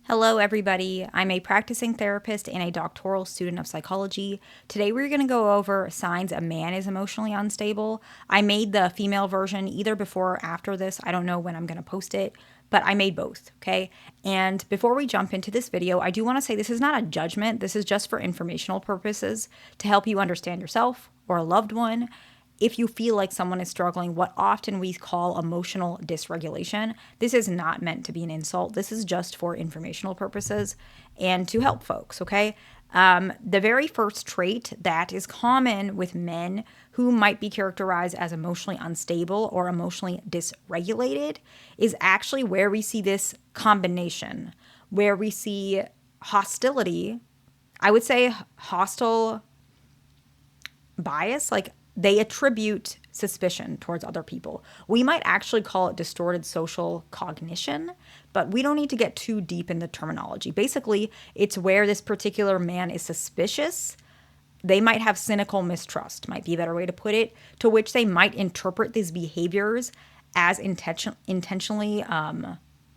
Hello, everybody. I'm a practicing therapist and a doctoral student of psychology. Today, we're going to go over signs a man is emotionally unstable. I made the female version either before or after this. I don't know when I'm going to post it, but I made both, okay? And before we jump into this video, I do want to say this is not a judgment. This is just for informational purposes to help you understand yourself or a loved one. If you feel like someone is struggling, what often we call emotional dysregulation, this is not meant to be an insult. This is just for informational purposes and to help folks, okay? The very first trait that is common with men who might be characterized as emotionally unstable or emotionally dysregulated is actually where we see this combination, where we see hostility. I would say hostile bias, like they attribute suspicion towards other people. We might actually call it distorted social cognition, but we don't need to get too deep in the terminology. Basically, it's where this particular man is suspicious. They might have cynical mistrust, might be a better way to put it, to which they might interpret these behaviors as intentionally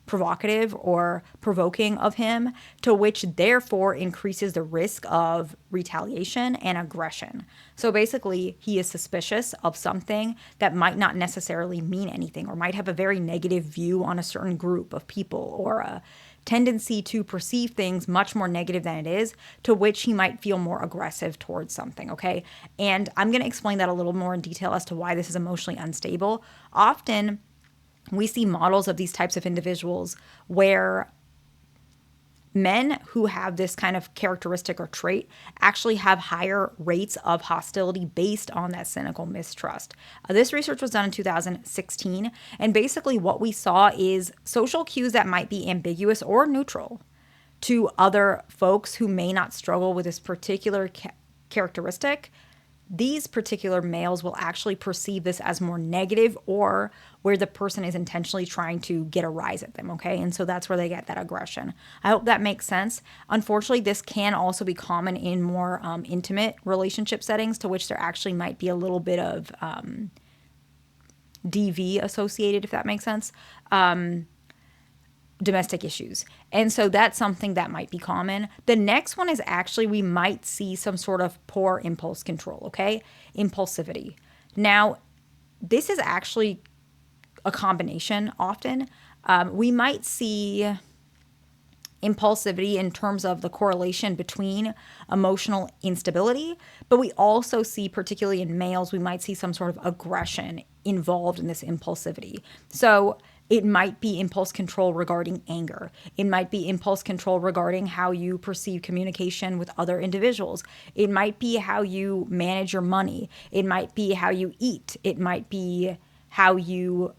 provocative or provoking of him, to which therefore increases the risk of retaliation and aggression. So basically, he is suspicious of something that might not necessarily mean anything or might have a very negative view on a certain group of people or a tendency to perceive things much more negative than it is, to which he might feel more aggressive towards something, okay? And I'm going to explain that a little more in detail as to why this is emotionally unstable. Often, we see models of these types of individuals where men who have this kind of characteristic or trait actually have higher rates of hostility based on that cynical mistrust. This research was done in 2016, and basically what we saw is social cues that might be ambiguous or neutral to other folks who may not struggle with this particular characteristic. These particular males will actually perceive this as more negative or where the person is intentionally trying to get a rise at them, okay? And so that's where they get that aggression. I hope that makes sense. Unfortunately, this can also be common in more intimate relationship settings, to which there actually might be a little bit of DV associated, if that makes sense. Domestic issues. And so that's something that might be common. The next one is actually we might see some sort of poor impulse control, okay? Impulsivity. Now, this is actually a combination often. We might see impulsivity in terms of the correlation between emotional instability, but we also see, particularly in males, we might see some sort of aggression involved in this impulsivity. So it might be impulse control regarding anger. It might be impulse control regarding how you perceive communication with other individuals. It might be how you manage your money. It might be how you eat. It might be how you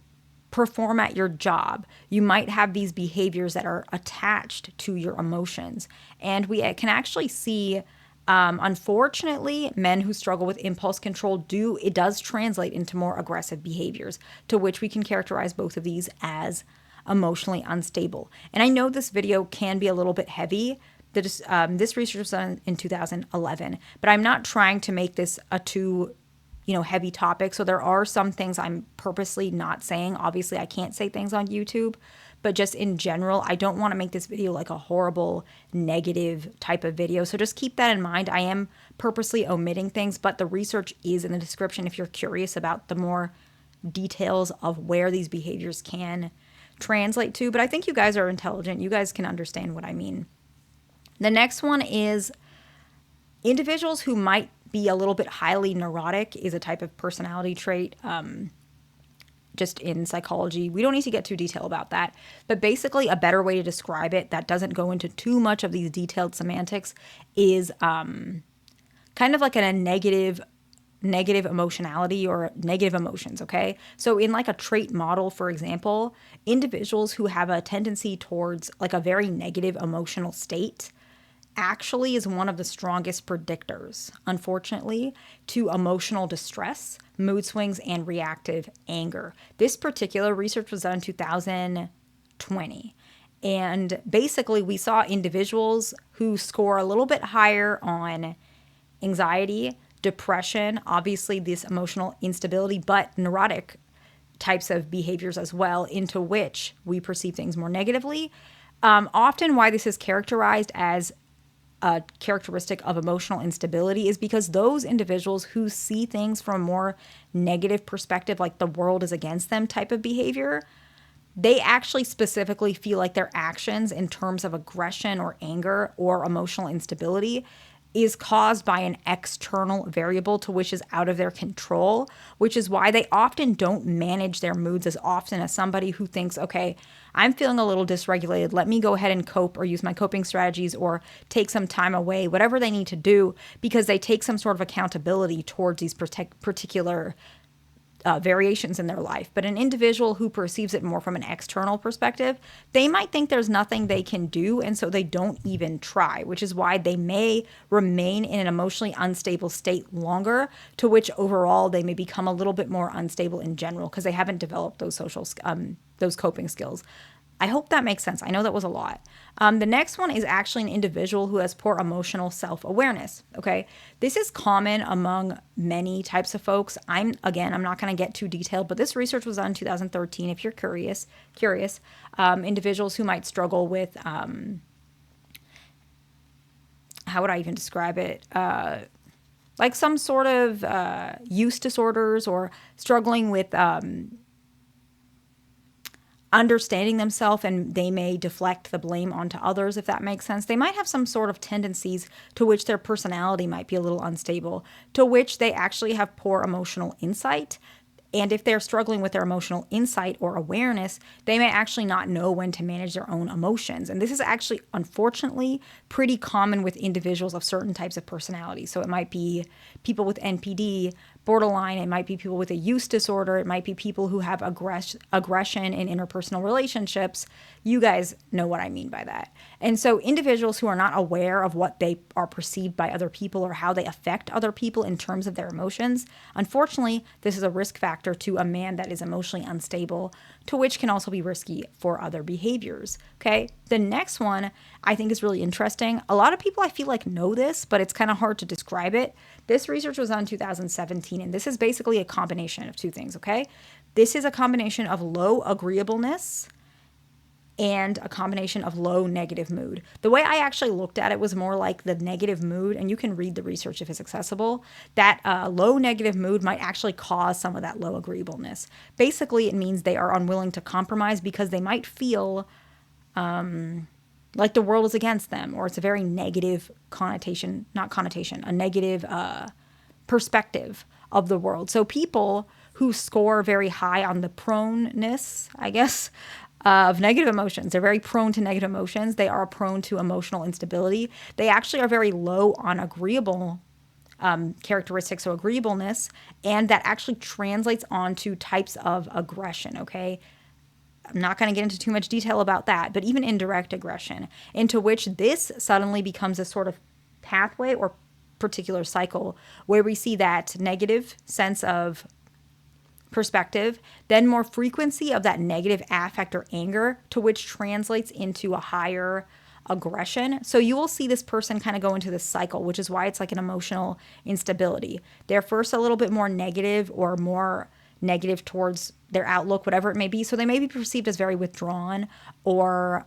perform at your job. You might have these behaviors that are attached to your emotions. And we can actually see, unfortunately, men who struggle with impulse control it does translate into more aggressive behaviors, to which we can characterize both of these as emotionally unstable. And I know this video can be a little bit heavy. This research was done in 2011, but I'm not trying to make this a too heavy topic. So there are some things I'm purposely not saying. Obviously, I can't say things on YouTube, but just in general, I don't want to make this video like a horrible negative type of video. So just keep that in mind. I am purposely omitting things, but the research is in the description if you're curious about the more details of where these behaviors can translate to. But I think you guys are intelligent. You guys can understand what I mean. The next one is individuals who might be a little bit highly neurotic is a type of personality trait. Just in psychology. We don't need to get too detailed about that. But basically, a better way to describe it that doesn't go into too much of these detailed semantics is kind of like a negative emotionality or negative emotions, okay? So in like a trait model, for example, individuals who have a tendency towards like a very negative emotional state actually is one of the strongest predictors, unfortunately, to emotional distress, mood swings, and reactive anger. This particular research was done in 2020. And basically, we saw individuals who score a little bit higher on anxiety, depression, obviously this emotional instability, but neurotic types of behaviors as well, into which we perceive things more negatively. Often why this is characterized as a characteristic of emotional instability is because those individuals who see things from a more negative perspective, like the world is against them type of behavior, they actually specifically feel like their actions in terms of aggression or anger or emotional instability is caused by an external variable to which is out of their control, which is why they often don't manage their moods as often as somebody who thinks, okay, I'm feeling a little dysregulated. Let me go ahead and cope or use my coping strategies or take some time away, whatever they need to do, because they take some sort of accountability towards these particular variations in their life. But an individual who perceives it more from an external perspective, they might think there's nothing they can do, and so they don't even try, which is why they may remain in an emotionally unstable state longer, to which overall they may become a little bit more unstable in general because they haven't developed those those coping skills. I hope that makes sense. I know that was a lot. The next one is actually an individual who has poor emotional self-awareness. Okay, this is common among many types of folks. I'm not going to get too detailed, but this research was done in 2013. If you're curious, individuals who might struggle with, how would I even describe it? Like some sort of use disorders or struggling with understanding themselves, and they may deflect the blame onto others, if that makes sense. They might have some sort of tendencies to which their personality might be a little unstable, to which they actually have poor emotional insight. And if they're struggling with their emotional insight or awareness, they may actually not know when to manage their own emotions. And this is actually, unfortunately, pretty common with individuals of certain types of personality. So it might be people with NPD, borderline, it might be people with a use disorder, it might be people who have aggression in interpersonal relationships. You guys know what I mean by that. And so individuals who are not aware of what they are perceived by other people or how they affect other people in terms of their emotions, unfortunately, this is a risk factor to a man that is emotionally unstable, to which can also be risky for other behaviors. Okay, the next one I think is really interesting. A lot of people I feel like know this, but it's kind of hard to describe it. This research was done in 2017, and this is basically a combination of two things, okay? This is a combination of low agreeableness and a combination of low negative mood. The way I actually looked at it was more like the negative mood, and you can read the research if it's accessible, that low negative mood might actually cause some of that low agreeableness. Basically, it means they are unwilling to compromise because they might feel like the world is against them, or it's a very negative a negative perspective of the world. So people who score very high on the proneness, I guess, of negative emotions, they're very prone to negative emotions. They are prone to emotional instability. They actually are very low on agreeable characteristics, so agreeableness, and that actually translates onto types of aggression, okay? I'm not going to get into too much detail about that, but even indirect aggression, into which this suddenly becomes a sort of pathway or particular cycle where we see that negative sense of perspective, then more frequency of that negative affect or anger, to which translates into a higher aggression. So you will see this person kind of go into this cycle, which is why it's like an emotional instability. They're first a little bit more negative or more negative towards their outlook, whatever it may be. So they may be perceived as very withdrawn or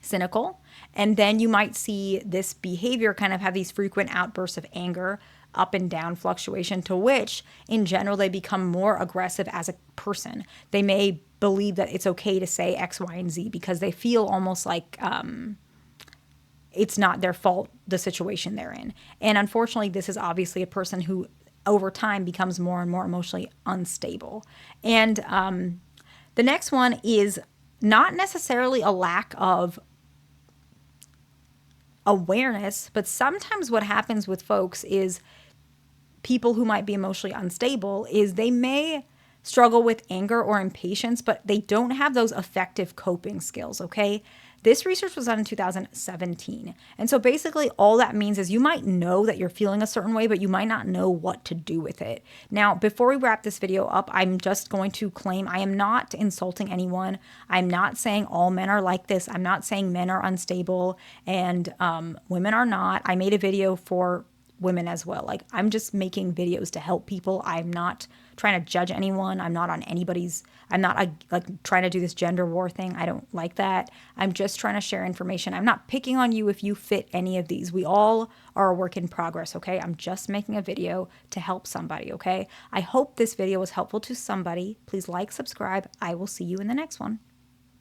cynical. And then you might see this behavior kind of have these frequent outbursts of anger, up and down fluctuation, to which in general they become more aggressive as a person. They may believe that it's okay to say X, Y, and Z because they feel almost like it's not their fault, the situation they're in. And unfortunately, this is obviously a person who over time becomes more and more emotionally unstable. And the next one is not necessarily a lack of awareness, but sometimes what happens with folks is people who might be emotionally unstable is they may struggle with anger or impatience, but they don't have those effective coping skills, okay? This research was done in 2017. And so basically all that means is you might know that you're feeling a certain way, but you might not know what to do with it. Now, before we wrap this video up, I'm just going to claim I am not insulting anyone. I'm not saying all men are like this. I'm not saying men are unstable and women are not. I made a video for women as well. Like, I'm just making videos to help people. I'm not trying to judge anyone. I'm not on anybody's, I'm not like trying to do this gender war thing. I don't like that. I'm just trying to share information. I'm not picking on you if you fit any of these. We all are a work in progress, okay? I'm just making a video to help somebody, okay? I hope this video was helpful to somebody. Please like, subscribe. I will see you in the next one.